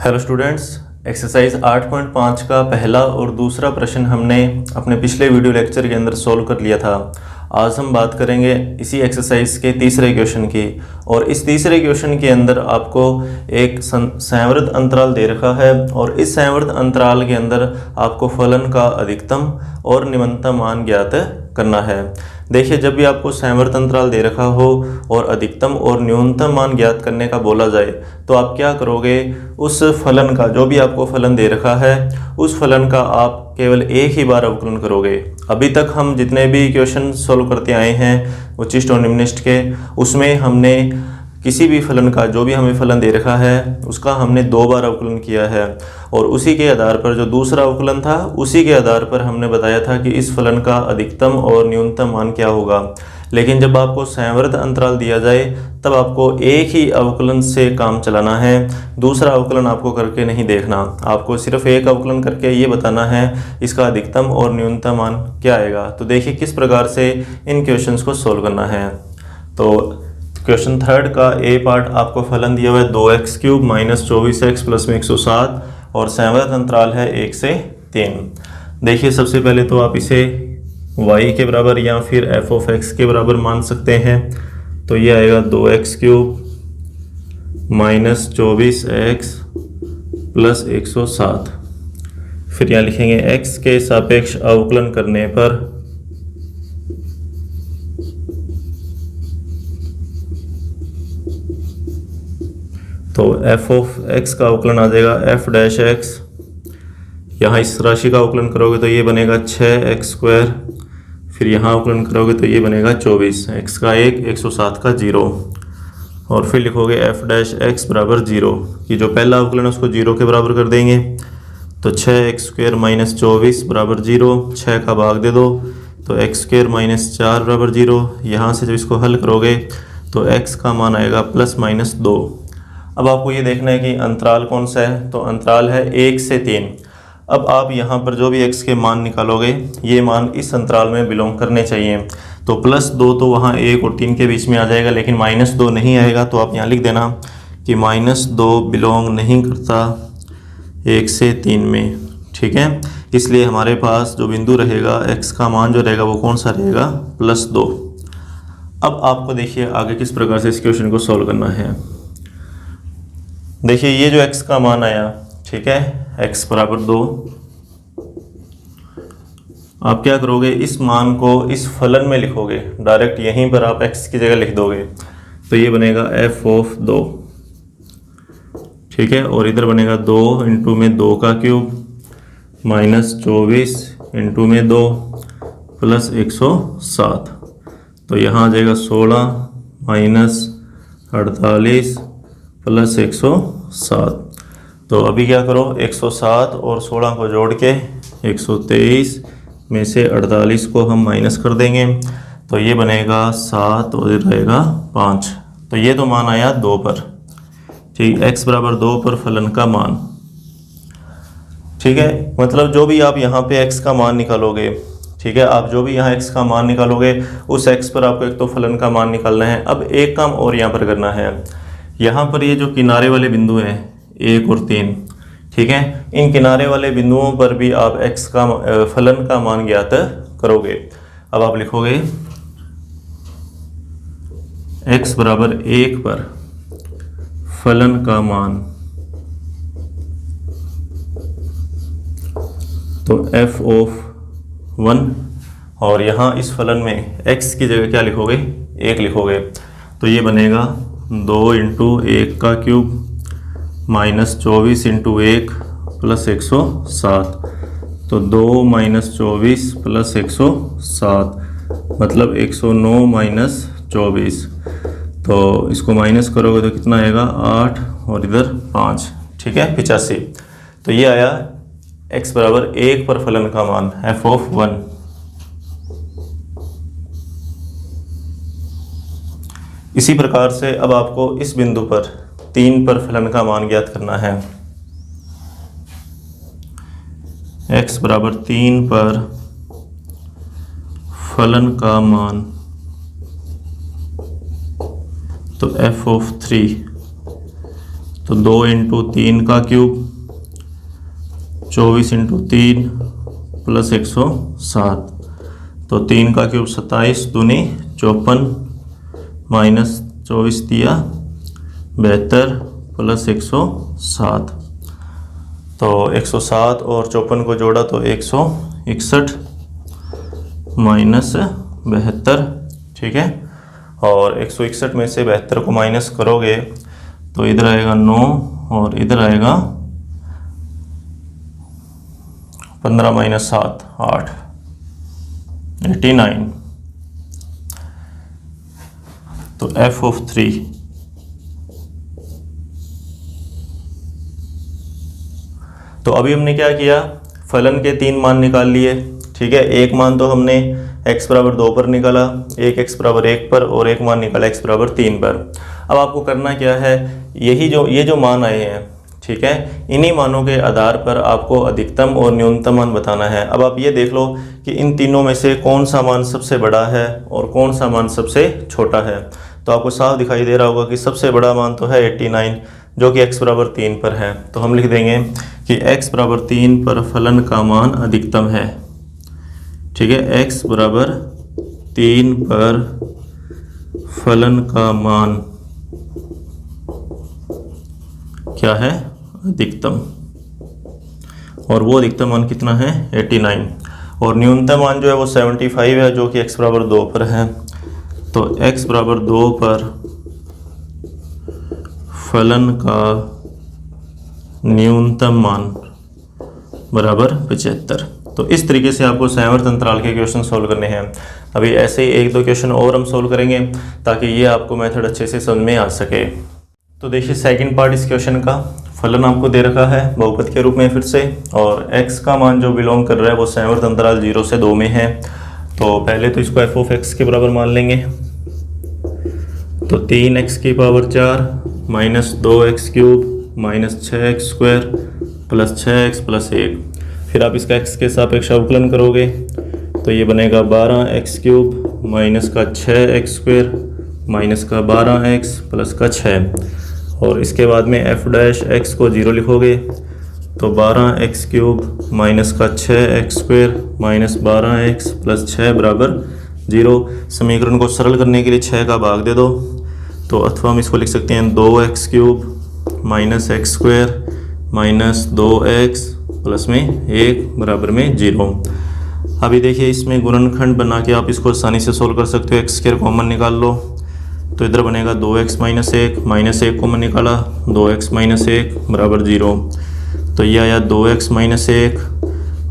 Hello students, exercise 8.5 का पहला और दूसरा प्रश्न हमने अपने पिछले वीडियो लेक्चर के अंदर सॉल्व कर लिया था। आज हम बात करेंगे इसी एक्सरसाइज के तीसरे क्वेश्चन की। और इस तीसरे क्वेश्चन के अंदर आपको एक संवृत अंतराल दे रखा है और इस संवृत अंतराल के अंदर आपको फलन का अधिकतम और न्यूनतम मान ज्ञात करना है। देखिए, जब भी आपको संवृत अंतराल दे रखा हो और अधिकतम और न्यूनतम मान ज्ञात करने का बोला जाए तो आप क्या करोगे, उस फलन का जो भी आपको फलन दे रखा है उस फलन का आप केवल एक ही बार अवकलन करोगे। अभी तक हम जितने भी क्वेश्चन सॉल्व करते आए हैं उच्चिष्ट और निम्निष्ट के, उसमें हमने किसी भी फलन का जो भी हमें फलन दे रखा है उसका हमने 2 बार अवकलन किया है और उसी के आधार पर जो दूसरा अवकलन था उसी के आधार पर हमने बताया था कि इस फलन का अधिकतम और न्यूनतम मान क्या होगा। लेकिन जब आपको संवृत अंतराल दिया जाए तब आपको एक ही अवकलन से काम चलाना है, दूसरा अवकलन आपको करके नहीं देखना। आपको सिर्फ एक अवकलन करके ये बताना है इसका अधिकतम और न्यूनतम मान क्या आएगा। तो देखिए किस प्रकार से इन क्वेश्चंस को सोल्व करना है। तो क्वेश्चन थर्ड का ए पार्ट आपको फलन दिया हुआ है 2x³ - 24x + 107 और संवृत अंतराल है 1 से 3। देखिए, सबसे पहले तो आप इसे y के बराबर या फिर f(x) के बराबर मान सकते हैं। तो ये आएगा 2x³ - 24x + 107। फिर यहाँ लिखेंगे x के सापेक्ष अवकलन करने पर तो f(x) का अवकलन आ जाएगा f'(x). यहाँ इस राशि का अवकलन करोगे तो ये बनेगा 6x²। फिर यहाँ अवकलन करोगे तो ये बनेगा 24, x का 1, 107 का 0। और फिर लिखोगे f'(x) बराबर 0 कि जो पहला अवकलन है उसको 0 के बराबर कर देंगे। तो 6x² - 24 बराबर 0, 6 का भाग दे दो तो x² - 4 बराबर 0। यहाँ से जब इसको हल करोगे तो x का मान आएगा +-2। अब आपको ये देखना है कि अंतराल कौन सा है, तो अंतराल है 1 से 3। अब आप यहाँ पर जो भी x के मान निकालोगे ये मान इस अंतराल में बिलोंग करने चाहिए। तो +2 तो वहाँ 1 और 3 के बीच में आ जाएगा, लेकिन -2 नहीं आएगा। तो आप यहाँ लिख देना कि -2 बिलोंग नहीं करता 1 से 3 में, ठीक है। इसलिए हमारे पास जो बिंदु रहेगा x का मान जो रहेगा वो कौन सा रहेगा, +2। अब आपको देखिए आगे किस प्रकार से इस क्वेश्चन को सॉल्व करना है। देखिए, ये जो x का मान आया, ठीक है, x बराबर 2। आप क्या करोगे, इस मान को इस फलन में लिखोगे, डायरेक्ट यहीं पर आप x की जगह लिख दोगे तो ये बनेगा f(2), ठीक है। और इधर बनेगा 2 × 2 का क्यूब -24 × 2 + 107। तो यहाँ आ जाएगा 16 - 48 + 107। तो अभी क्या करो, 107 और 16 को जोड़ के 123 में से 48 को हम माइनस कर देंगे तो ये बनेगा 7 और ये रहेगा 5। तो ये तो मान आया 2 पर, ठीक, x बराबर 2 पर फलन का मान, ठीक है। मतलब जो भी आप यहाँ पे x का मान निकालोगे, ठीक है, आप जो भी यहाँ x का मान निकालोगे उस x पर आपको एक तो फलन का मान निकालना है। अब एक काम और यहाँ पर करना है, यहाँ पर ये जो किनारे वाले बिंदु हैं 1 और 3, ठीक है, इन किनारे वाले बिंदुओं पर भी आप x का फलन का मान ज्ञात करोगे। अब आप लिखोगे x बराबर 1 पर फलन का मान, तो f(1) और यहाँ इस फलन में x की जगह क्या लिखोगे, 1 लिखोगे। तो ये बनेगा 2 × 1 का क्यूब -24 × 1 + 107। तो 2 - 24 + 107 मतलब 109 - 24। तो इसको माइनस करोगे तो कितना आएगा, 8 और इधर 5, ठीक है, 85। तो ये आया x बराबर 1 पर फलन का मान f(1). इसी प्रकार से अब आपको इस बिंदु पर 3 पर फलन का मान ज्ञात करना है। x बराबर 3 पर फलन का मान, तो f(3), तो 2 इंटू 3 का क्यूब 24 इंटू 3 प्लस 107, तो 3 का क्यूब 27 दूनी 54 माइनस 24 दिया 72 प्लस 107, तो 107 और 54 को जोड़ा तो 161 माइनस 72, ठीक है। और 161 में से 72 को माइनस करोगे तो इधर आएगा 9 और इधर आएगा 15 माइनस 7 8 89, तो f ऑफ 3 तो अभी हमने क्या किया, फलन के 3 मान निकाल लिए, ठीक है। एक मान तो हमने x बराबर 2 पर निकाला, एक x बराबर 1 पर और एक मान निकाला x बराबर 3 पर। अब आपको करना क्या है, ये जो मान आए हैं, ठीक है, इन्हीं मानों के आधार पर आपको अधिकतम और न्यूनतम मान बताना है। अब आप ये देख लो कि इन तीनों में से कौन सा मान सबसे बड़ा है और कौन सा मान सबसे छोटा है। तो आपको साफ दिखाई दे रहा होगा कि सबसे बड़ा मान तो है 89 जो कि x बराबर 3 पर है। तो हम लिख देंगे कि x बराबर 3 पर फलन का मान अधिकतम है, ठीक है। x बराबर 3 पर फलन का मान क्या है, अधिकतम, और वो अधिकतम मान कितना है 89, और न्यूनतम मान जो है वो 75 है जो कि x बराबर 2 पर है। तो x बराबर 2 पर फलन का न्यूनतम मान बराबर 75। तो इस तरीके से आपको संवर्त अंतराल के क्वेश्चन सोल्व करने हैं। अभी ऐसे ही 1-2 क्वेश्चन और हम सोल्व करेंगे ताकि ये आपको मेथड अच्छे से समझ में आ सके। तो देखिए सेकंड पार्ट इस क्वेश्चन का, फलन आपको दे रखा है बहुपद के रूप में फिर से, और x का मान जो बिलोंग कर रहा है वो संवर्त अंतराल 0 से 2 में है। तो पहले तो इसको f ऑफ x के बराबर मान लेंगे, तो 3x की power 4 minus 2x cube minus 6x square plus 6x plus 1। फिर आप इसका x के सापेक्ष अवकलन करोगे तो ये बनेगा 12x क्यूब माइनस का 6x स्क्वायर माइनस का 12x प्लस का 6, और इसके बाद में f डैश x को 0 लिखोगे तो 12x क्यूब माइनस का 6x square minus 12x plus 6 बराबर 0। समीकरण को सरल करने के लिए 6 का भाग दे दो, तो अथवा हम इसको लिख सकते हैं 2x cube minus x square minus 2x plus में 1 बराबर में 0। अभी देखिए इसमें गुणनखंड बना के आप इसको आसानी से सोल्व कर सकते हो। x स्क्वायर कॉमन निकाल लो तो इधर बनेगा 2x माइनस 1, माइनस 1 कॉमन निकाला 2x माइनस 1 बराबर 0, तो ये आया 2x माइनस 1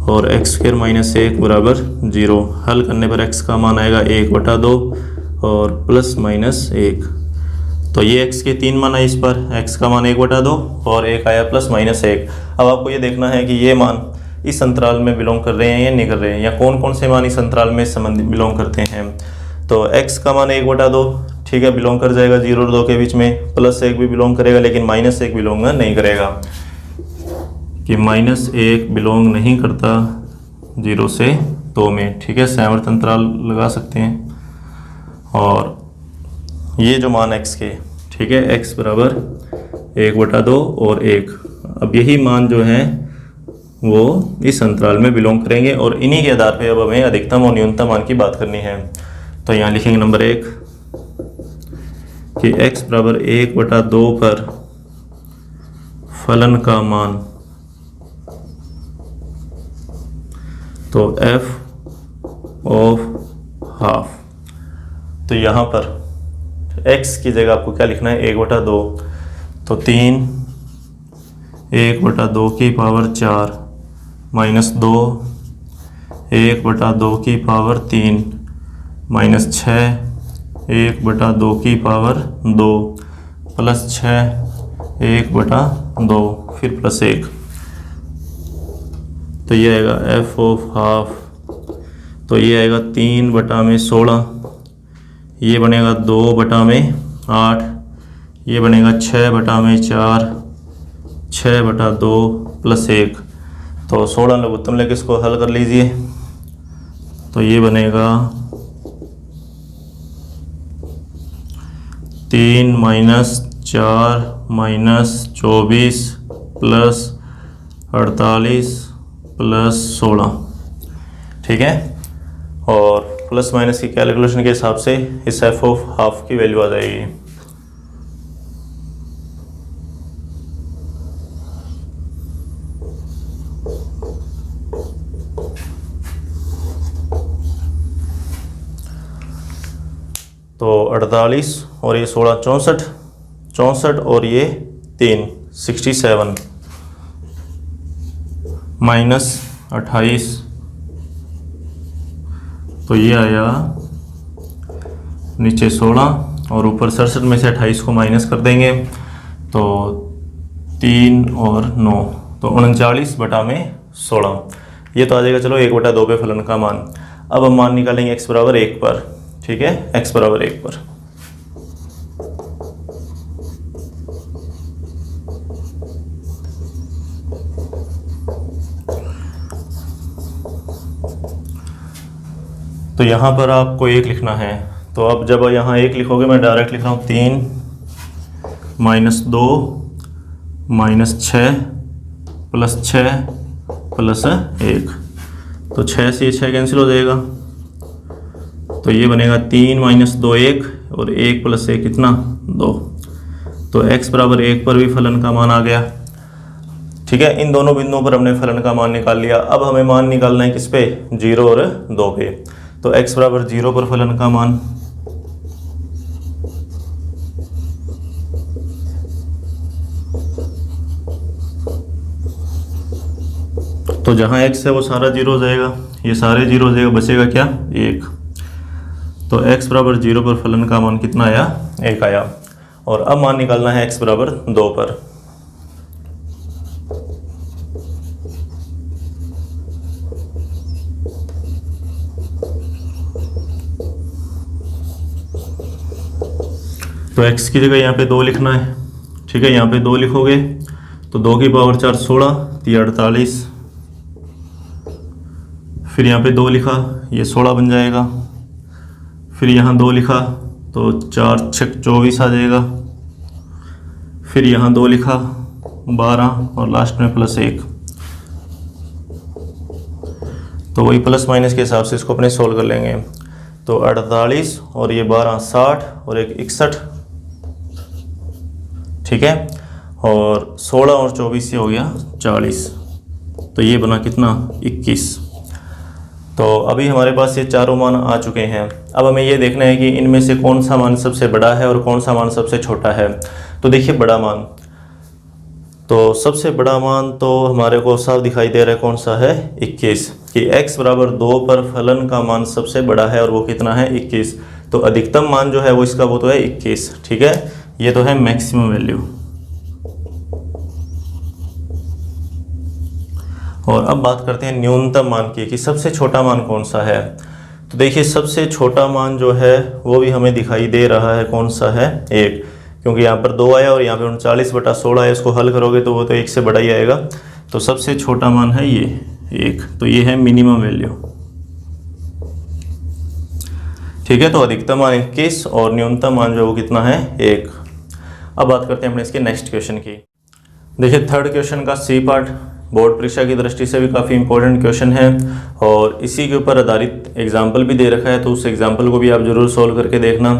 और x स्क्वायर माइनस 1 बराबर 0। हल करने पर x का मान आएगा 1/2 और प्लस माइनस 1। तो ये x के 3 मान आए, इस पर x का मान 1/2 और 1 आया प्लस माइनस 1। अब आपको ये देखना है कि ये मान इस अंतराल में बिलोंग कर रहे हैं या नहीं कर रहे हैं, या कौन कौन से मान इस अंतराल में संबंधित बिलोंग करते हैं। तो x का मान 1/2, ठीक है, बिलोंग कर जाएगा 0 और 2 के बीच में, प्लस 1 भी बिलोंग करेगा लेकिन माइनस 1 बिलोंग नहीं करेगा, कि माइनस 1 बिलोंग नहीं करता 0 से 2 में, ठीक है। संवर्त अंतराल लगा सकते हैं। और ये जो मान x के, ठीक है, x बराबर 1/2 और 1, अब यही मान जो हैं वो इस अंतराल में बिलोंग करेंगे और इन्हीं के आधार पे अब हमें अधिकतम और न्यूनतम मान की बात करनी है। तो यहाँ लिखेंगे नंबर 1 कि x बराबर 1/2 पर फलन का मान, तो f ऑफ हाफ, तो यहाँ पर x की जगह आपको क्या लिखना है 1/2, तो 3 1/2 की पावर 4 माइनस 2 1/2 की पावर 3 माइनस 6 1/2 की पावर 2 प्लस 6 1/2 फिर प्लस 1, तो ये आएगा f ऑफ हाफ, तो ये आएगा 3/16, ये बनेगा 2/8, ये बनेगा 6/4 6/2 प्लस 1। तो 16 लघुत्तम लेके इसको हल कर लीजिए, तो ये बनेगा 3 माइनस 4 माइनस 24 प्लस 48 प्लस 16, ठीक है। और प्लस माइनस की कैलकुलेशन के हिसाब से इस एफ ऑफ हाफ की वैल्यू आ जाएगी। तो 48 और ये 16 64, 64 और ये 3 67 माइनस 28, तो ये आया नीचे 16 और ऊपर 67 में से 28 को माइनस कर देंगे तो 3 और 9, तो 39/16, ये तो आ जाएगा। चलो 1/2 पे फलन का मान। अब हम मान निकालेंगे x बराबर 1 पर, ठीक है, x बराबर 1 पर। तो यहाँ पर आपको 1 लिखना है, तो अब जब यहाँ 1 लिखोगे, मैं डायरेक्ट लिख रहा हूँ 3 माइनस 2 माइनस 6 प्लस 6 प्लस 1, तो 6 से 6 कैंसिल हो जाएगा, तो ये बनेगा 3 माइनस 2 1 और 1 प्लस 1 कितना 2, तो x बराबर 1 पर भी फलन का मान आ गया, ठीक है। इन दोनों बिंदुओं पर हमने फलन का मान निकाल लिया। अब हमें मान निकालना है किस पे, 0 और 2 पे। तो x बराबर 0 पर फलन का मान, तो जहाँ x है वो सारा 0 हो जाएगा, ये सारे 0 हो जाएगा, बचेगा क्या 1। तो x बराबर 0 पर फलन का मान कितना आया, 1 आया। और अब मान निकालना है x बराबर 2 पर। तो x की जगह यहाँ पे 2 लिखना है, ठीक है। यहाँ पे 2 लिखोगे तो 2 की पावर 4 16, 3 48, फिर यहाँ पे 2 लिखा, ये 16 बन जाएगा, फिर यहाँ 2 लिखा तो 4 6 24 आ जाएगा, फिर यहाँ 2 लिखा 12 और लास्ट में प्लस 1, तो वही प्लस माइनस के हिसाब से इसको अपने सोल्व कर लेंगे। तो 48 और ये 12 60 और एक 61, ठीक है। और 16 और 24 ये हो गया 40, तो ये बना कितना 21। तो अभी हमारे पास ये चारों मान आ चुके हैं। अब हमें ये देखना है कि इनमें से कौन सा मान सबसे बड़ा है और कौन सा मान सबसे छोटा है। तो देखिए बड़ा मान, तो सबसे बड़ा मान तो हमारे को साफ दिखाई दे रहा है, कौन सा है 21, कि x बराबर 2 पर फलन का मान सबसे बड़ा है और वो कितना है 21। तो अधिकतम मान जो है वो इसका वो तो है 21, ठीक है। ये तो है मैक्सिमम वैल्यू। और अब बात करते हैं न्यूनतम मान की, कि सबसे छोटा मान कौन सा है। तो देखिए सबसे छोटा मान जो है वो भी हमें दिखाई दे रहा है, कौन सा है 1, क्योंकि यहाँ पर 2 आया और यहाँ पे 39/16 है। इसको हल करोगे तो वो तो 1 से बड़ा ही आएगा। तो सबसे छोटा मान है ये 1, तो ये है मिनिमम वैल्यू, ठीक है। तो अधिकतम मान 21 और न्यूनतम मान जो है वो कितना है 1। अब बात करते हैं अपने इसके नेक्स्ट क्वेश्चन की। देखिए थर्ड क्वेश्चन का सी पार्ट बोर्ड परीक्षा की दृष्टि से भी काफ़ी इंपॉर्टेंट क्वेश्चन है और इसी के ऊपर आधारित एग्जाम्पल भी दे रखा है, तो उस एग्जाम्पल को भी आप जरूर सोल्व करके देखना।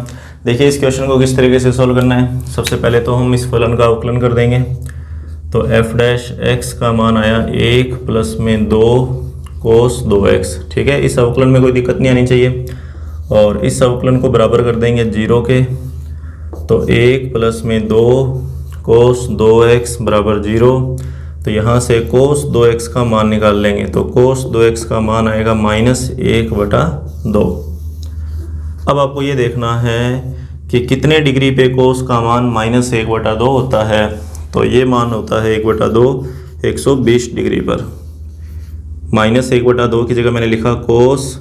देखिए इस क्वेश्चन को किस तरीके से सोल्व करना है। सबसे पहले तो हम इस फलन का अवकलन कर देंगे। तो f डैश x का मान आया 1 प्लस में 2 कोस 2x, ठीक है। इस अवकलन में कोई दिक्कत नहीं आनी चाहिए और इस अवकलन को बराबर कर देंगे 0 के। तो 1 प्लस में 2 कोस 2x बराबर 0। तो यहाँ से कोस 2x का मान निकाल लेंगे, तो कोस 2x का मान आएगा -1/2। अब आपको ये देखना है कि कितने डिग्री पे कोस का मान -1/2 होता है। तो ये मान होता है 1/2 120 डिग्री पर। -1/2 की जगह मैंने लिखा कोस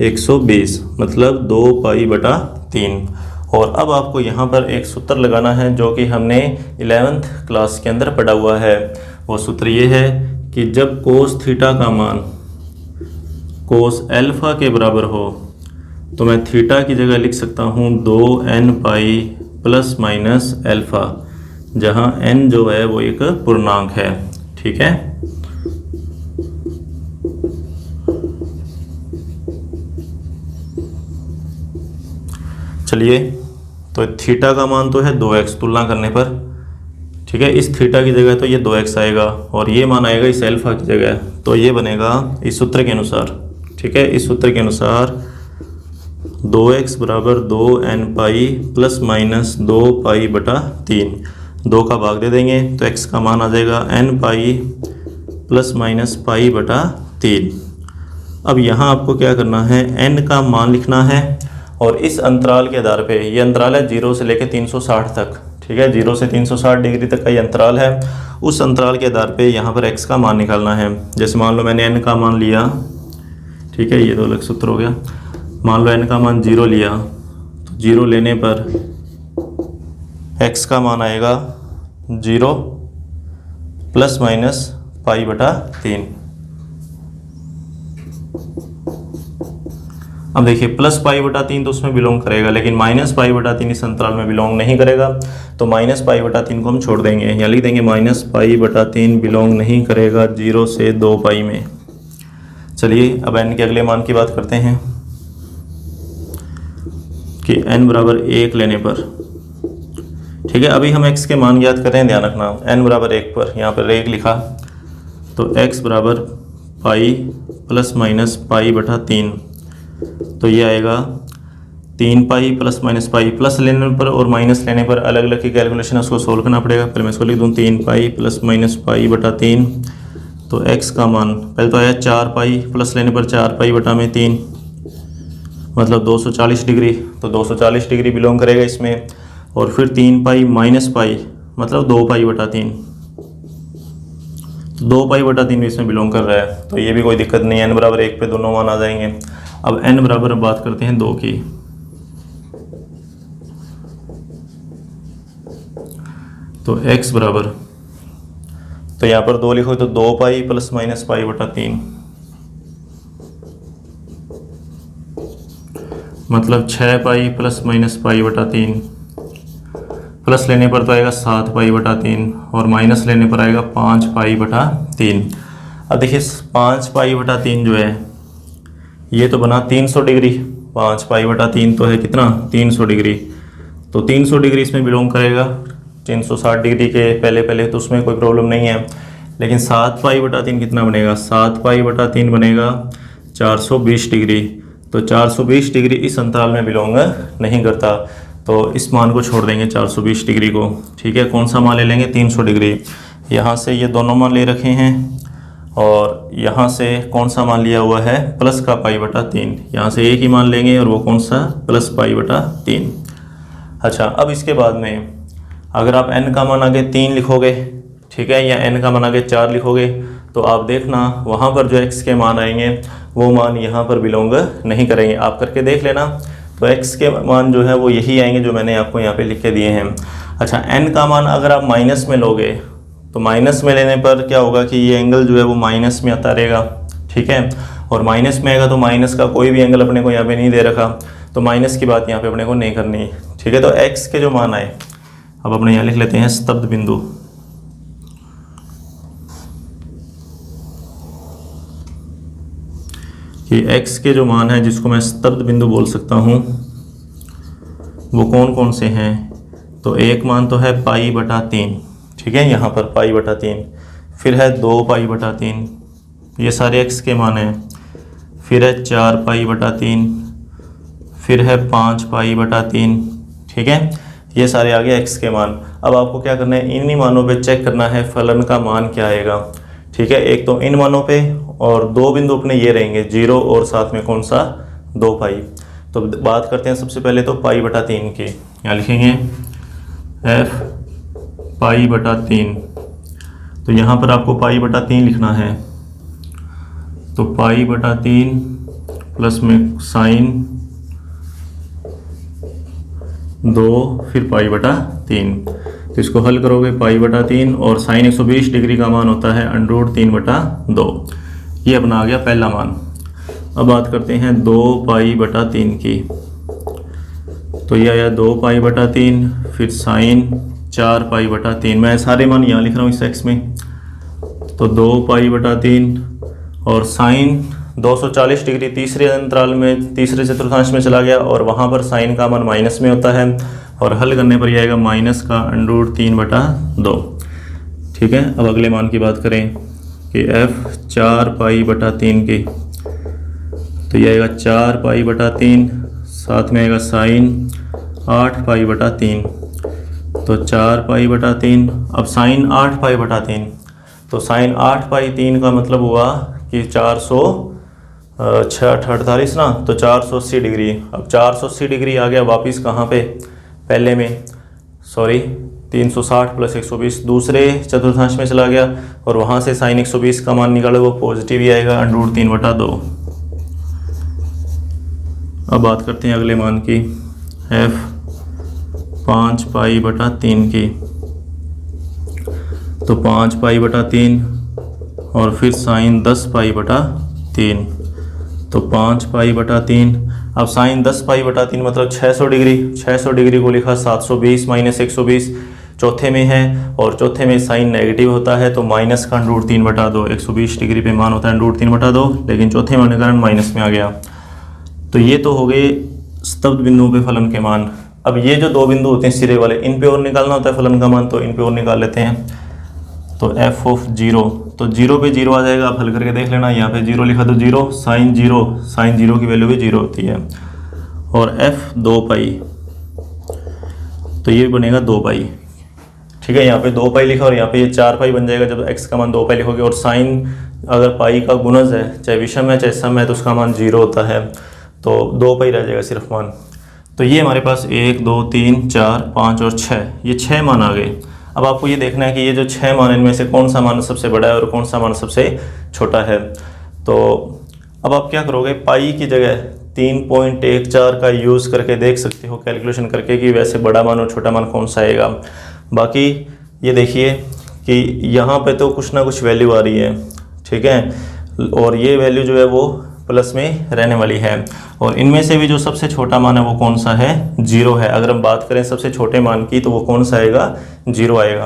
120 मतलब 2π/3। और अब आपको यहाँ पर एक सूत्र लगाना है जो कि हमने 11th क्लास के अंदर पढ़ा हुआ है। वो सूत्र ये है कि जब कोस थीटा का मान कोस अल्फा के बराबर हो तो मैं थीटा की जगह लिख सकता हूँ 2n π प्लस माइनस अल्फ़ा, जहाँ n जो है वो एक पूर्णांक है। ठीक है, चलिए, तो थीटा का मान तो है 2x तुलना करने पर। ठीक है, इस थीटा की जगह तो ये 2x आएगा और ये मान आएगा इस अल्फा की जगह, तो ये बनेगा इस सूत्र के अनुसार। ठीक है, इस सूत्र के अनुसार 2x बराबर 2n पाई प्लस माइनस 2 पाई बटा 3, 2 का भाग दे देंगे तो x का मान आ जाएगा n pi plus minus pi बटा 3। अब यहाँ आपको क्या करना है, n का मान लिखना है और इस अंतराल के आधार पे, ये अंतराल है 0 से लेकर 360 तक। ठीक है, 0 से 360 डिग्री तक का ये अंतराल है। उस अंतराल के आधार पे यहाँ पर x का मान निकालना है। जैसे मान लो मैंने n का मान लिया, ठीक है, ये 2 अलग सूत्र हो गया। मान लो n का मान 0 लिया, तो 0 लेने पर x का मान आएगा 0 प्लस माइनस पाई बटा 3। अब देखिए प्लस पाई बटा 3 तो उसमें बिलोंग करेगा, लेकिन माइनस पाई बटा 3 इस अंतराल में बिलोंग नहीं करेगा, तो माइनस पाई बटा 3 को हम छोड़ देंगे। यहाँ लिख देंगे माइनस पाई बटा 3 बिलोंग नहीं करेगा 0 से 2 पाई में। चलिए अब n के अगले मान की बात करते हैं कि n बराबर 1 लेने पर, ठीक है, अभी हम x के मान ज्ञात कर रहे हैं, ध्यान रखना, n बराबर 1 पर, यहाँ पर 1 लिखा, तो x बराबर पाई प्लस माइनस पाई बटा 3, तो ये आएगा 3 pi plus minus pi. Plus लेने पर और माइनस लेने पर अलग अलग की कैलकुलेशन उसको सोल्व करना पड़ेगा। पहले मैं इसको लिख दूँ 3 पाई प्लस माइनस पाई बटा 3, तो x का मान पहले तो आया 4 पाई, प्लस लेने पर 4 पाई बटा में 3, मतलब 240 डिग्री, तो 240 डिग्री बिलोंग करेगा इसमें। और फिर 3 पाई माइनस पाई मतलब 2 पाई बटा 3, तो 2 पाई बटा 3 भी इसमें बिलोंग कर रहा है, तो ये भी कोई दिक्कत नहीं है। n बराबर 1 पे दोनों मान आ जाएंगे। अब n बराबर बात करते हैं 2 की, तो x बराबर, तो यहाँ पर 2 लिखो तो 2 पाई प्लस माइनस पाई बटा 3, मतलब 6 पाई प्लस माइनस पाई बटा 3। प्लस लेने पर तो आएगा 7 पाई बटा 3 और माइनस लेने पर आएगा 5 पाई बटा 3। अब देखिए 5 पाई बटा 3 जो है ये तो बना 300 डिग्री, 5 पाई बटा 3 तो है कितना 300 डिग्री, तो 300 डिग्री इसमें बिलोंग करेगा। 360 डिग्री के पहले तो उसमें कोई प्रॉब्लम नहीं है। लेकिन 7 पाई बटा 3 कितना बनेगा, 7 पाई बटा 3 बनेगा 420 डिग्री, तो 420 डिग्री इस अंतराल में बिलोंग नहीं करता, तो इस मान को छोड़ देंगे 420 डिग्री को। ठीक है, कौन सा मान ले लेंगे 300 डिग्री। यहाँ से ये दोनों मान ले रखे हैं और यहाँ से कौन सा मान लिया हुआ है प्लस का पाई बटा 3, यहाँ से एक ही मान लेंगे और वो कौन सा प्लस पाई बटा 3। अच्छा, अब इसके बाद में अगर आप n का मान आगे 3 लिखोगे, ठीक है, या n का मान आगे 4 लिखोगे, तो आप देखना वहाँ पर जो x के मान आएंगे वो मान यहाँ पर बिलोंग नहीं करेंगे। आप करके देख लेना, तो x के मान जो है वो यही आएंगे जो मैंने आपको यहाँ पे लिख के दिए हैं। अच्छा, n का मान अगर आप माइनस में लोगे, तो माइनस में लेने पर क्या होगा कि ये एंगल जो है वो माइनस में आता रहेगा। ठीक है, और माइनस में आएगा तो माइनस का कोई भी एंगल अपने को यहाँ पे नहीं दे रखा, तो माइनस की बात यहाँ पे अपने को नहीं करनी। ठीक है, तो x के जो मान आए, अब अपने यहाँ लिख लेते हैं स्तब्ध बिंदु। कि x के जो मान है जिसको मैं स्तब्ध बिंदु बोल सकता हूँ वो कौन कौन से हैं, तो एक मान तो है पाई बटा 3, ठीक है, यहाँ पर पाई बटा 3, फिर है 2 पाई बटा 3, ये सारे x के मान हैं, फिर है 4 पाई बटा 3, फिर है 5 पाई बटा 3। ठीक है, ये सारे आ गए x के मान। अब आपको क्या करना है, इन्हीं मानों पे चेक करना है फलन का मान क्या आएगा। ठीक है, एक तो इन मानों पे और 2 बिंदु अपने ये रहेंगे 0 और साथ में कौन सा 2 पाई। तो बात करते हैं सबसे पहले तो पाई बटा 3 की, यहाँ लिखेंगे f पाई बटा 3, तो यहाँ पर आपको पाई बटा 3 लिखना है, तो पाई बटा 3 प्लस में साइन 2 फिर पाई बटा 3, तो इसको हल करोगे पाई बटा 3 और साइन 120 डिग्री का मान होता है √3 बटा 2। ये अपना आ गया पहला मान। अब बात करते हैं 2 पाई बटा 3 की, तो ये आया 2π/3, फिर साइन 4π/3। मैं सारे मान यहाँ लिख रहा हूँ इस एक्स में। तो 2π/3 और साइन 240 डिग्री तीसरे अंतराल में, तीसरे चतुर्थांश में चला गया, और वहाँ पर साइन का मान माइनस में होता है, और हल करने पर यह आएगा -√3/2। ठीक है। अब अगले मान की बात करें कि f 4π/3 की, तो यह आएगा 4π/3, साथ में आएगा साइन 8π/3। तो 4π/3, अब साइन 8π/3, तो साइन 8π/3 का मतलब हुआ कि 448 ना, तो 480 डिग्री। अब 480 डिग्री आ गया वापस कहाँ पे, पहले में, सॉरी 360 + 120 दूसरे चतुर्थांश में चला गया, और वहाँ से साइन 120 का मान निकाले वो पॉजिटिव ही आएगा, √3/2। अब बात करते हैं अगले मान की, f 5π/3 की। तो 5π/3 और फिर साइन 10π/3, तो 5π/3। अब साइन 10π/3 मतलब 600 डिग्री। 600 डिग्री को लिखा 720 - 120 चौथे में है, और चौथे में साइन नेगेटिव होता है, तो माइनस का √3/2। 120 डिग्री पे मान होता है √3/2, लेकिन चौथे में होने के कारण माइनस में आ गया। तो ये तो हो गए स्तब्ध बिंदुओं पे फलन के मान। अब ये जो दो बिंदु होते हैं सिरे वाले, इन पे और निकालना होता है फलन का मान, तो इन पे और निकाल लेते हैं। तो f ऑफ 0, तो 0 पे 0 आ जाएगा। आप हल करके देख लेना, यहाँ पे 0 लिखा तो 0, साइन 0 की वैल्यू भी 0 होती है। और f 2π, तो ये बनेगा 2π। ठीक है, यहाँ पे 2π लिखा और यहाँ पे ये 4π बन जाएगा जब x का मान 2π लिखोगे। और साइन अगर पाई का गुणज है, चाहे विषम है चाहे सम है, तो उसका मान 0 होता है, तो 2π रह जाएगा सिर्फ मान। तो ये हमारे पास 1 2 3 4 5 और 6, ये 6 मान आ गए। अब आपको ये देखना है कि ये जो 6 मान, इनमें से कौन सा मान सबसे बड़ा है और कौन सा मान सबसे छोटा है। तो अब आप क्या करोगे, पाई की जगह 3.14 का यूज़ करके देख सकते हो कैलकुलेशन करके कि वैसे बड़ा मान और छोटा मान कौन सा आएगा। बाकी ये देखिए कि यहाँ पे तो कुछ ना कुछ वैल्यू आ रही है, ठीक है, और ये वैल्यू जो है वो प्लस में रहने वाली है। और इनमें से भी जो सबसे छोटा मान है वो कौन सा है, 0 है। अगर हम बात करें सबसे छोटे मान की, तो वो कौन सा आएगा, 0 आएगा।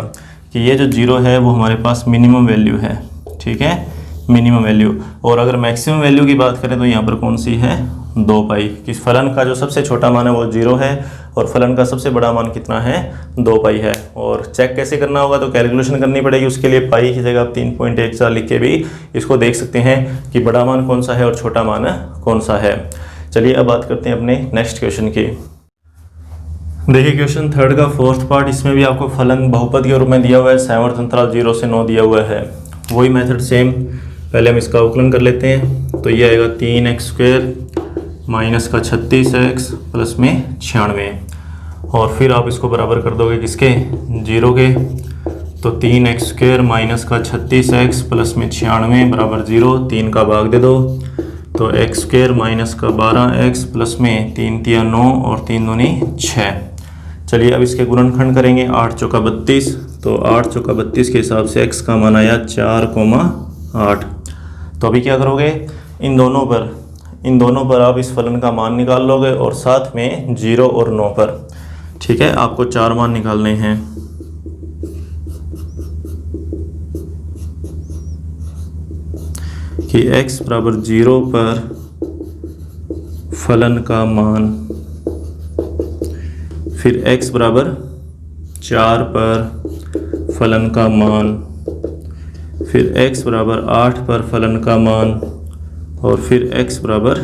कि ये जो 0 है वो हमारे पास मिनिमम वैल्यू है, ठीक है, मिनिमम वैल्यू। और अगर मैक्सिमम वैल्यू की बात करें तो यहाँ पर कौन सी है, 2π। कि फलन का जो सबसे छोटा मान है वो 0 है, और फलन का सबसे बड़ा मान कितना है, 2π है। और चेक कैसे करना होगा, तो कैलकुलेशन करनी पड़ेगी। उसके लिए पाई की जगह आप 3.14 लिख के भी इसको देख सकते हैं कि बड़ा मान कौन सा है और छोटा मान कौन सा है। चलिए अब बात करते हैं अपने नेक्स्ट क्वेश्चन की। देखिए क्वेश्चन 3 का 4th पार्ट, इसमें भी आपको फलन बहुपद के रूप में दिया हुआ है, सामर्थ्य अंतराल 0 से 9 दिया हुआ है। वही मेथड सेम, पहले हम इसका अवकलन कर लेते हैं। तो ये आएगा 3x² माइनस का 36x प्लस में 96, और फिर आप इसको बराबर कर दोगे किसके, 0 के। तो 3x² माइनस का 36x प्लस में 96 बराबर 0, 3 का भाग दे दो। तो x² माइनस का 12x प्लस में 3 × 9 और 3 दूनी 6। चलिए अब इसके गुणनखंड करेंगे, 8 चौका 32। तो 8 चौका 32 के हिसाब से x का मान आया 4,8। तो अभी क्या करोगे, इन दोनों पर आप इस फलन का मान निकाल लोगे, और साथ में 0 और 9 पर, ठीक है, आपको 4 मान निकालने हैं। कि x बराबर 0 पर फलन का मान, फिर x बराबर 4 पर फलन का मान, फिर x बराबर 8 पर फलन का मान, और फिर x बराबर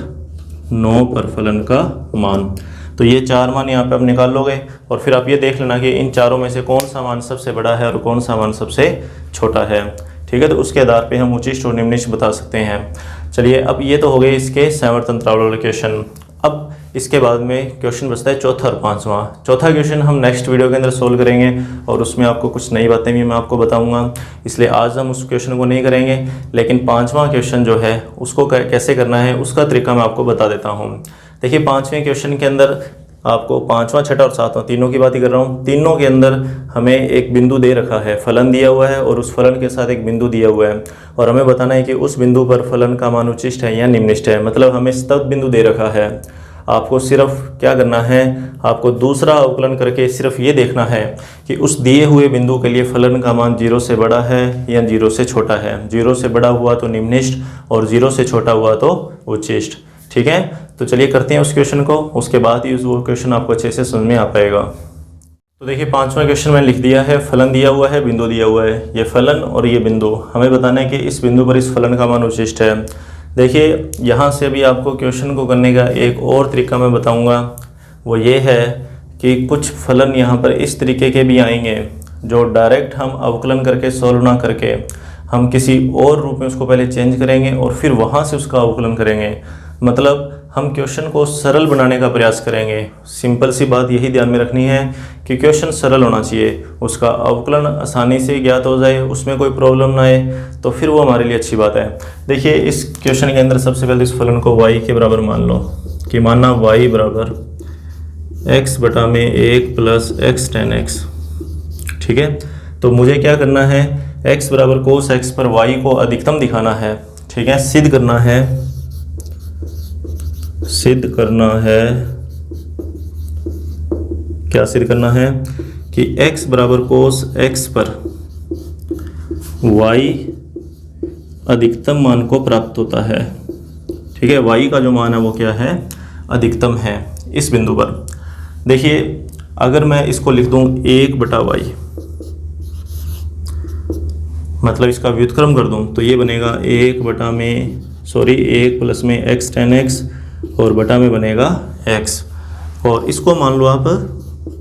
9 पर फलन का मान। तो ये 4 मान यहाँ पे आप निकाल लोगे, और फिर आप ये देख लेना कि इन चारों में से कौन सा मान सबसे बड़ा है और कौन सा मान सबसे छोटा है, ठीक है। तो उसके आधार पे हम उच्चिष्ट और निम्निष्ट बता सकते हैं। चलिए अब ये तो हो गए इसके सामर्थ्य अंतराल वाले क्वेश्चन। अब इसके बाद में क्वेश्चन बचता है चौथा और पांचवा। चौथा क्वेश्चन हम नेक्स्ट वीडियो के अंदर सोल्व करेंगे, और उसमें आपको कुछ नई बातें भी मैं आपको बताऊंगा, इसलिए आज हम उस क्वेश्चन को नहीं करेंगे। लेकिन पांचवा क्वेश्चन जो है उसको कैसे करना है उसका तरीका मैं आपको बता देता हूँ। देखिए पांचवें क्वेश्चन के अंदर आपको पांचवा, छठा और सातवां तीनों की बात ही कर रहा हूँ। तीनों के अंदर हमें एक बिंदु दे रखा है, फलन दिया हुआ है, और उस फलन के साथ एक बिंदु दिया हुआ है, और हमें बताना है कि उस बिंदु पर फलन का मान उच्चिष्ट है या निम्निष्ट है। मतलब हमें स्तब्ध बिंदु दे रखा है। आपको सिर्फ क्या करना है, आपको दूसरा अवकलन करके सिर्फ ये देखना है कि उस दिए हुए बिंदु के लिए फलन का मान 0 से बड़ा है या 0 से छोटा है। 0 से बड़ा हुआ तो निम्निष्ठ और 0 से छोटा हुआ तो उच्चिष्ठ। ठीक है, तो चलिए करते हैं उस क्वेश्चन को, उसके बाद ही वो क्वेश्चन आपको अच्छे से समझ में आ पाएगा। तो देखिए 5वां क्वेश्चन मैंने लिख दिया है, फलन दिया हुआ है, बिंदु दिया हुआ है। ये फलन और ये बिंदु, हमें बताना है कि इस बिंदु पर इस फलन का मान उच्चिष्ठ है। देखिए यहाँ से भी आपको क्वेश्चन को करने का एक और तरीका मैं बताऊंगा, वो ये है कि कुछ फलन यहाँ पर इस तरीके के भी आएंगे जो डायरेक्ट हम अवकलन करके सॉल्व ना करके हम किसी और रूप में उसको पहले चेंज करेंगे और फिर वहाँ से उसका अवकलन करेंगे। मतलब हम क्वेश्चन को सरल बनाने का प्रयास करेंगे। सिंपल सी बात यही ध्यान में रखनी है कि क्वेश्चन सरल होना चाहिए, उसका अवकलन आसानी से ज्ञात हो जाए, उसमें कोई प्रॉब्लम ना आए, तो फिर वो हमारे लिए अच्छी बात है। देखिए इस क्वेश्चन के अंदर सबसे पहले इस फलन को y के बराबर मान लो कि माना y बराबर x बटा में 1 प्लस x tan x। ठीक है, तो मुझे क्या करना है, x बराबर cos x पर y को अधिकतम दिखाना है। ठीक है, सिद्ध करना है क्या सिद्ध करना है कि x बराबर cos x पर y अधिकतम मान को प्राप्त होता है। ठीक है, y का जो मान है वो क्या है, अधिकतम है इस बिंदु पर। देखिए अगर मैं इसको लिख दूं 1 बटा y, मतलब इसका व्युत्क्रम कर दूं तो ये बनेगा 1 प्लस में x tan x और बटा में बनेगा x। और इसको मान लो आप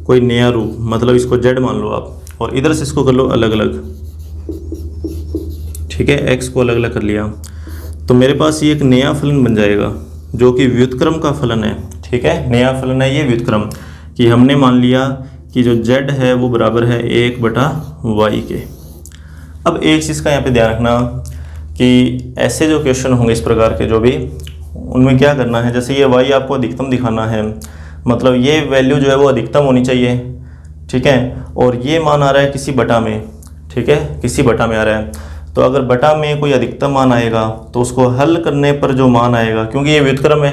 कोई नया रूप, मतलब इसको z मान लो आप, और इधर से इसको कर लो अलग अलग। ठीक है, x को अलग अलग कर लिया तो मेरे पास ये एक नया फलन बन जाएगा जो कि व्युत्क्रम का फलन है। ठीक है, नया फलन है ये व्युत्क्रम, कि हमने मान लिया कि जो z है वो बराबर है 1 बटा y के। अब एक चीज़ का यहाँ पे ध्यान रखना कि ऐसे जो क्वेश्चन होंगे इस प्रकार के जो भी, उनमें क्या करना है, जैसे ये y आपको अधिकतम दिखाना है, मतलब ये वैल्यू जो है वो अधिकतम होनी चाहिए। ठीक है, और ये मान आ रहा है किसी बटा में। ठीक है, किसी बटा में आ रहा है, तो अगर बटा में कोई अधिकतम मान आएगा तो उसको हल करने पर जो मान आएगा, क्योंकि ये व्युत्क्रम है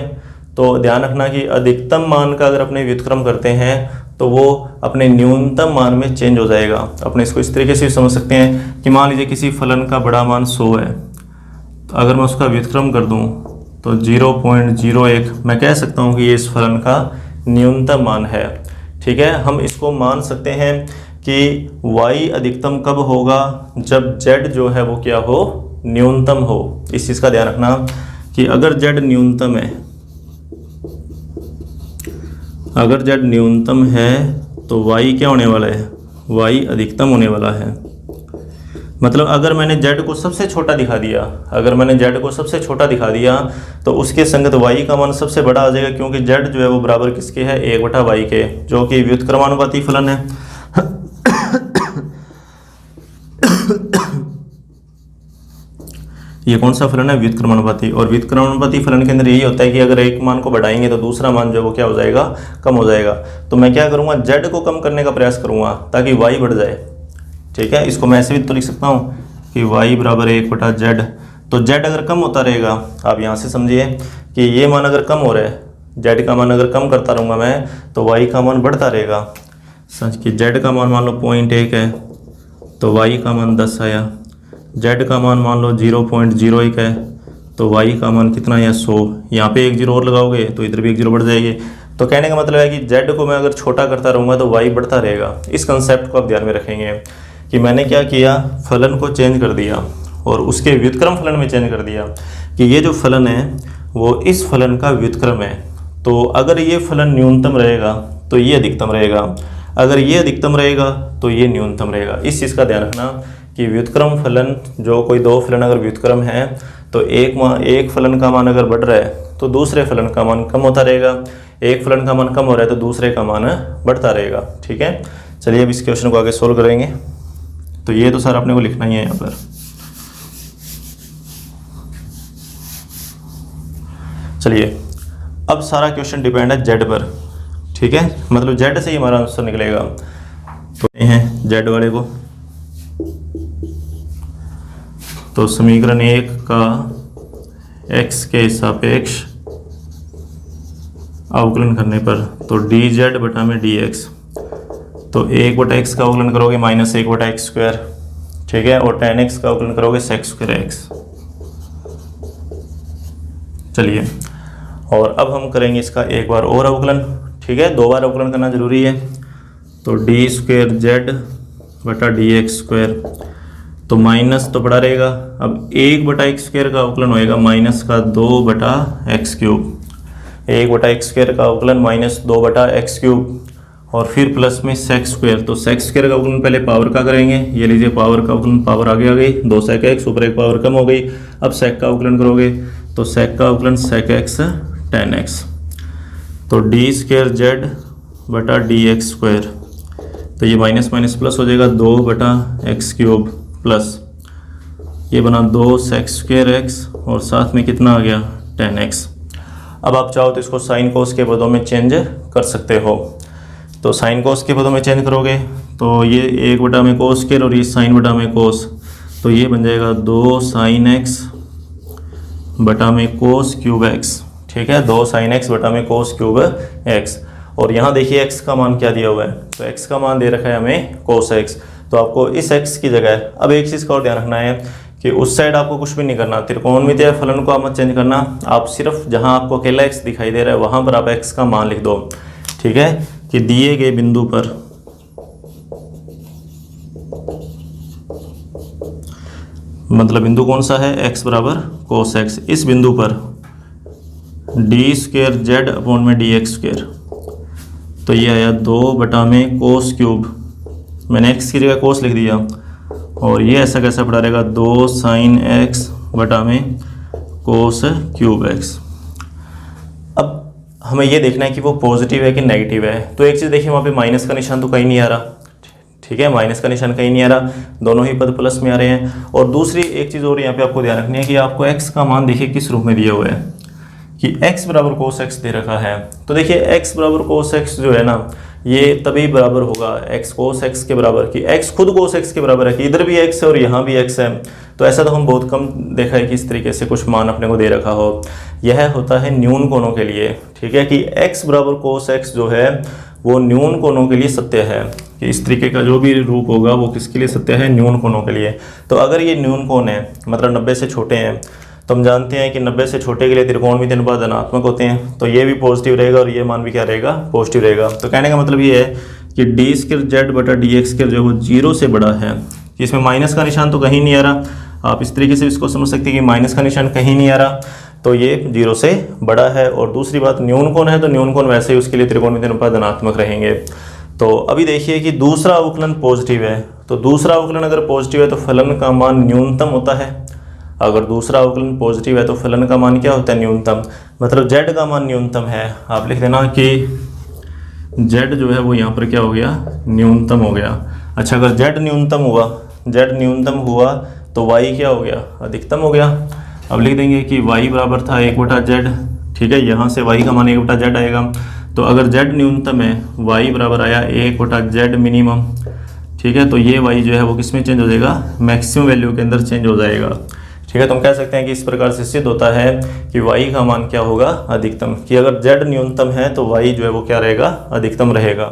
तो ध्यान रखना कि अधिकतम मान का अगर अपने व्युत्क्रम करते हैं तो वो अपने न्यूनतम मान में चेंज हो जाएगा। अपने इसको इस तरीके से भी समझ सकते हैं कि मान लीजिए किसी फलन का बड़ा मान 100 है, तो अगर मैं उसका व्युत्क्रम कर दूं तो 0.01 मैं कह सकता हूं कि ये इस फलन का न्यूनतम मान है। ठीक है, हम इसको मान सकते हैं कि y अधिकतम कब होगा, जब z जो है वो क्या हो, न्यूनतम हो। इस चीज़ का ध्यान रखना कि अगर z न्यूनतम है, अगर z न्यूनतम है तो y क्या होने वाला है, y अधिकतम होने वाला है। मतलब अगर मैंने z को सबसे छोटा दिखा दिया, अगर मैंने z को सबसे छोटा दिखा दिया तो उसके संगत y का मान सबसे बड़ा आ जाएगा, क्योंकि z जो है वो बराबर किसके है, 1 बटा y के, जो कि व्युत्क्रमानुपाती फलन है। ये कौन सा फलन है, व्युत्क्रमानुपाती। और व्युत्क्रमानुपाती फलन के अंदर यही होता है कि अगर एक मान को बढ़ाएंगे तो दूसरा मान जो है वो क्या हो जाएगा, कम हो जाएगा। तो मैं क्या करूँगा, z को कम करने का प्रयास करूँगा ताकि y बढ़ जाए। ठीक है, इसको मैं ऐसे भी तो लिख सकता हूँ कि y बराबर 1 बटा z। तो z अगर कम होता रहेगा, आप यहाँ से समझिए कि ये मान अगर कम हो रहा है, z का मान अगर कम करता रहूँगा मैं तो y का मान बढ़ता रहेगा। समझ कि z का मान मान लो 0.1 है तो y का मान 10 आया, z का मान मान लो 0.01 है तो y का मान कितना है, 100। यहाँ पे एक जीरो और लगाओगे तो इधर भी एक जीरो बढ़ जाएगी। तो कहने का मतलब है कि z को मैं अगर छोटा करता रहूँगा तो y बढ़ता रहेगा। इस कंसेप्ट को आप ध्यान में रखेंगे कि मैंने क्या किया, फलन को चेंज कर दिया और उसके व्युत्क्रम फलन में चेंज कर दिया कि ये जो फलन है वो इस फलन का व्युत्क्रम है। तो अगर ये फलन न्यूनतम रहेगा तो ये अधिकतम रहेगा, अगर ये अधिकतम रहेगा तो ये न्यूनतम रहेगा। इस चीज़ का ध्यान रखना कि व्युत्क्रम फलन, जो कोई दो फलन अगर व्युत्क्रम है तो एक फलन का मान अगर बढ़ रहा है तो दूसरे फलन का मान कम होता रहेगा, एक फलन का मान कम हो रहा है तो दूसरे का मान बढ़ता रहेगा। ठीक है, चलिए अब इस क्वेश्चन को आगे सोल्व करेंगे। तो ये तो सर आपने को लिखना ही है यहाँ पर। चलिए अब सारा क्वेश्चन डिपेंड है z पर। ठीक है, मतलब z से ही हमारा आंसर निकलेगा। तो ये हैं z वाले को, तो समीकरण 1 का x के सापेक्ष अवकलन करने पर, तो डी जेड बटा में डी एक्स, तो 1/x का अवकलन करोगे -1/x², ठीक है, और tan x का अवकलन करोगे sec²x। चलिए, और अब हम करेंगे इसका एक बार और अवकलन, ठीक है, 2 बार अवकलन करना जरूरी है। तो d² बटा dx², तो माइनस तो पड़ा रहेगा। अब 1/x² का अवकलन होएगा -2/x³, 1/x² का अवकलन -2/x³, और फिर प्लस में sec², तो sec² का अवकलन पहले पावर का करेंगे, ये लीजिए पावर का अवकलन, पावर आगे आ गई, 2 sec x ऊपर एक पावर कम हो गई। अब sec का अवकलन करोगे, तो sec का अवकलन sec x tan x, तो d² बटा dx², तो ये माइनस माइनस प्लस हो जाएगा, 2/x³ प्लस ये बना 2 sec²x, और साथ में कितना आ गया tan x। अब आप चाहो तो इसको साइन कोस के पदों में चेंज कर सकते हो, तो साइन कोस के पदों में चेंज करोगे तो ये 1/cos² और ये साइन बटा में कोस, तो ये बन जाएगा 2 sin x बटा में cos³x, ठीक है, 2 sin x बटा में cos³x। और यहाँ देखिए x का मान क्या दिया हुआ है, तो x का मान दे रखा है हमें cos x, तो आपको इस x की जगह अब एक चीज़ का और ध्यान रखना है कि उस साइड आपको कुछ भी नहीं करना, त्रिकोणमितीय फलन को आप मत चेंज करना, आप सिर्फ जहाँ आपको अकेला x दिखाई दे रहा है वहाँ पर आप x का मान लिख दो, ठीक है, कि दिए गए बिंदु पर मतलब बिंदु कौन सा है, x बराबर cos x, इस बिंदु पर d² अपॉन में dx², तो ये आया 2 में cos³, मैंने x की जगह cos लिख दिया, और ये ऐसा कैसा पड़ा रहेगा 2 sin x बटा में cos³x। अब हमें ये देखना है कि वो पॉजिटिव है कि नेगेटिव है, तो एक चीज़ देखिए वहाँ पे माइनस का निशान तो कहीं नहीं आ रहा, ठीक है, माइनस का निशान कहीं नहीं आ रहा, दोनों ही पद प्लस में आ रहे हैं। और दूसरी एक चीज़ और यहाँ पे आपको ध्यान रखनी है कि आपको x का मान देखिए किस रूप में दिया हुआ है, कि x बराबर cos x दे रखा है, तो देखिए x बराबर cos x जो है ना, ये तभी बराबर होगा x cos x के बराबर, कि x खुद cos x के बराबर है, कि इधर भी x है और यहाँ भी x है। तो ऐसा तो हम बहुत कम देखा है कि इस तरीके से कुछ मान अपने को दे रखा हो। यह होता है न्यून कोणों के लिए, ठीक है, कि x बराबर cos x जो है वो न्यून कोणों के लिए सत्य है, कि इस तरीके का जो भी रूप होगा वो किसके लिए सत्य है, न्यून कोणों के लिए। तो अगर ये न्यून कोण है मतलब 90 से छोटे हैं, तो हम जानते हैं कि 90 से छोटे के लिए त्रिकोणमितीय अनुपात धनात्मक होते हैं, तो ये भी पॉजिटिव रहेगा और ये मान भी क्या रहेगा, पॉजिटिव रहेगा। तो कहने का मतलब ये है कि d² बटा dx² जो वो 0 से बड़ा है, कि इसमें माइनस का निशान तो कहीं नहीं आ रहा, आप इस तरीके से इसको समझ सकते हैं कि माइनस का निशान कहीं नहीं आ रहा, तो ये 0 से बड़ा है। और दूसरी बात न्यून कोण है, तो न्यून कोण वैसे ही उसके लिए त्रिकोणमितीय अनुपात धनात्मक रहेंगे। तो अभी देखिए कि दूसरा अवकलन पॉजिटिव है, तो दूसरा अवकलन अगर पॉजिटिव है तो फलन का मान न्यूनतम होता है। अगर दूसरा अवकलन पॉजिटिव है तो फलन का मान क्या होता है, न्यूनतम, मतलब z का मान न्यूनतम है। आप लिख देना कि z जो है वो यहाँ पर क्या हो गया, न्यूनतम हो गया। अच्छा, अगर z न्यूनतम हुआ तो y क्या हो गया, अधिकतम हो गया। अब लिख देंगे कि y बराबर था 1/z, ठीक है, यहाँ से y का मान 1/z आएगा। तो अगर z न्यूनतम है, y बराबर आया 1/z मिनिमम, ठीक है, तो ये y जो है वो किस में चेंज हो जाएगा, मैक्सिमम वैल्यू के अंदर चेंज हो जाएगा, ठीक है। तो हम कह सकते हैं कि इस प्रकार से सिद्ध होता है कि y का मान क्या होगा, अधिकतम, कि अगर z न्यूनतम है तो y जो है वो क्या रहेगा, अधिकतम रहेगा।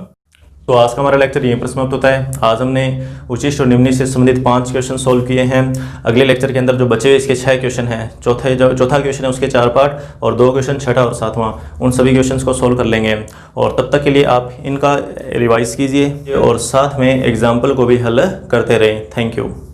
तो आज का हमारा लेक्चर यहीं पर समाप्त होता है। आज हमने उचिष्ट और निम्न से संबंधित 5 क्वेश्चन सॉल्व किए हैं। अगले लेक्चर के अंदर जो बचे हुए इसके 6 क्वेश्चन हैं, चौथा क्वेश्चन है उसके 4 पार्ट और 2 क्वेश्चन छठा और सातवां, उन सभी क्वेश्चंस को सॉल्व कर लेंगे। और तब तक के लिए आप इनका रिवाइज कीजिए और साथ में एग्जाम्पल को भी हल करते रहें। Thank you.